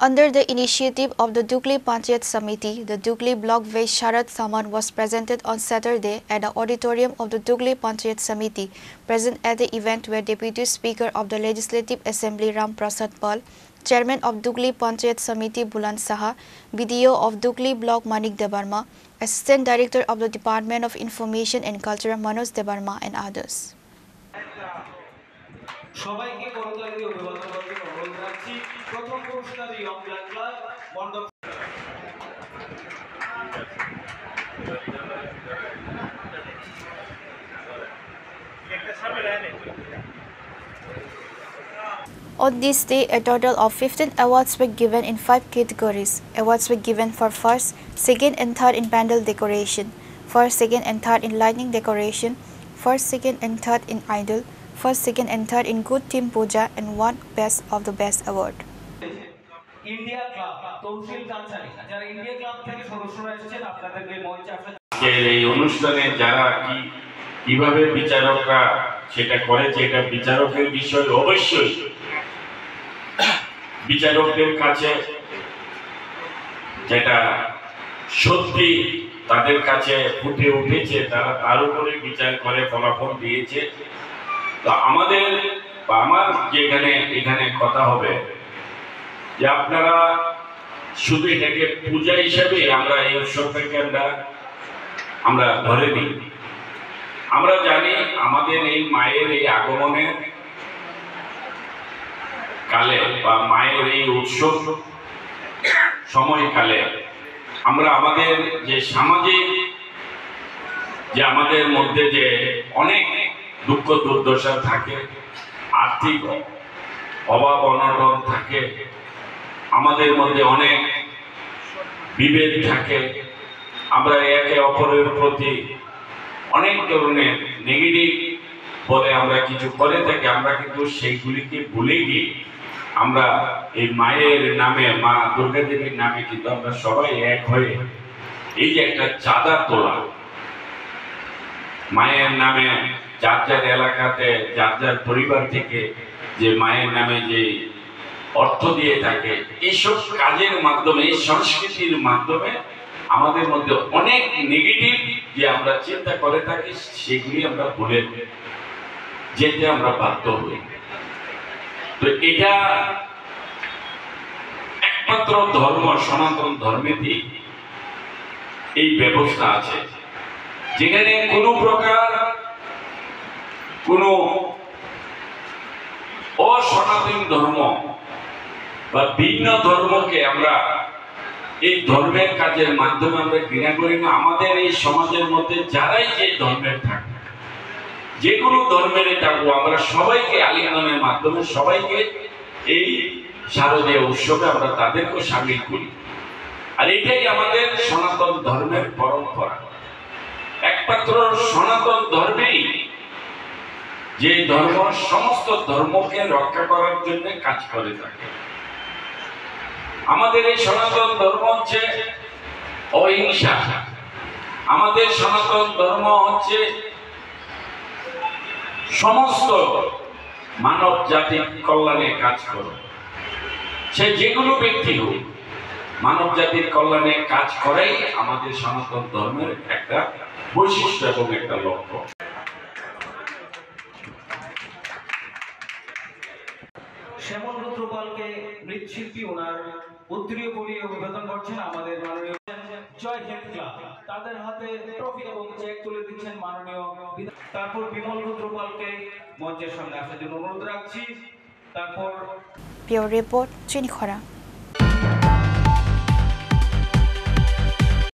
Under the initiative of the Dugli Panchayat Samiti, the Dugli Block Vase Sharad Saman was presented on Saturday at the auditorium of the Dugli Panchayat Samiti. Present at the event were Deputy Speaker of the Legislative Assembly Ram Prasad Pal, Chairman of Dugli Panchayat Samiti Buland Saha, BDO of Dugli Block Manik Debarma, Assistant Director of the Department of Information and Culture Manoj Debarma and others. সবাইকে করতালি দিয়ে অভিবাদন করতে অনুরোধ রাখছি। প্রথম পুরস্কার young black club মণ্ডপ। On this day, a total of 15 awards were given in 5 categories. Awards were given for first, second and third in pandal decoration, first, second and third in lightning decoration, first, second and third in idol, first, second and third in good team puja, and one best of the best award. India Club, তৌশিল কালচারি, যারা India club থেকে সদস্যরা এসেছেন আপনাদেরকে মঞ্চে আসতে। এই অনুষ্ঠানে যারা কিভাবে বিচারকরা সেটা করেছে এটা বিচারকের বিষয়, অবশ্যই বিচারকদের কাছে যেটা সত্যি তাদের কাছে ফুটে উঠেছে তারা তার উপরে বিচার করে ফলাফল দিয়েছে। তো আমাদের বা আমার যেখানে এখানে কথা হবে যে আপনারা শুধু এটাকে পূজা হিসেবে আমরা এই উৎসবটাকে আমরা ধরে নিই। আমরা জানি আমাদের এই মায়ের এই আগমনের কালে বা মায়ের এই উৎসব সময়কালে আমরা আমাদের যে সামাজিক যে আমাদের মধ্যে যে অনেক দুঃখ দুর্দশা থাকে, আর্থিক অভাব অনটন থাকে, আমাদের মধ্যে অনেক বিভেদ থাকে, আমরা একে অপরের প্রতি অনেক ধরনের নেগেটিভ বলে আমরা কিছু করে থাকি। আমরা কিন্তু সেইগুলিকে ভুলে গিয়ে আমরা এই মায়ের নামে, মা দুর্গা দেবীর নামে কিন্তু আমরা সবাই এক হয়ে এই যে একটা চাঁদা তোলা, মায়ের নামে যার যার এলাকাতে যার যার পরিবার থেকে যে মায়ের নামে যে অর্থ দিয়ে থাকে, এইসব কাজের মাধ্যমে, এই সংস্কৃতির মাধ্যমে আমাদের মধ্যে অনেক নেগেটিভ যে আমরা চিন্তা করে থাকি সেগুলি আমরা ভুলে যেতে আমরা বাধ্য হই। তো এটা একমাত্র ধর্ম, সনাতন ধর্মেরই এই ব্যবস্থা আছে, যেখানে কোনো প্রকার কোনো অসনাতন ধর্ম বা ভিন্ন ধর্মকে আমরা এই ধর্মের কাজের মাধ্যমে আমরা ঘৃণা করি না। আমাদের এই সমাজের মধ্যে যারাই যে ধর্মের থাকে, যে কোনো ধর্মেরই থাকবো, আমরা সবাইকে আলিঙ্গনের মাধ্যমে সবাইকে এই শারদীয় উৎসবে আমরা তাদেরকেও সামিল করি। আর এটাই আমাদের সনাতন ধর্মের পরম্পরা। একমাত্র সনাতন ধর্মেই যে ধর্ম সমস্ত ধর্মকে রক্ষা করার জন্য কাজ করে থাকে। আমাদের এই সনাতন ধর্ম হচ্ছে অহিংসা, আমাদের সনাতন ধর্ম হচ্ছে সমস্ত মানব জাতির কল্যাণে কাজ করে। সে যেগুলো ব্যক্তি হোক, মানব জাতির কল্যাণে কাজ করাই আমাদের সনাতন ধর্মের একটা বৈশিষ্ট্য এবং একটা লক্ষ্য। শ্যামল রুদ্রপালকে মৃৎশিল্পী ওনার উত্তরীয় পরিয়ে অভিবাদন করছেন আমাদের মাননীয় জয় হিন্দ ক্লাব। তাদের হাতে ট্রফি এবং চেক তুলে দিচ্ছেন মাননীয়। তারপর বিমল রুদ্রপালকে মঞ্চের সামনে আসার জন্য অনুরোধ রাখছি। তারপর Pure Report, Chinikhora.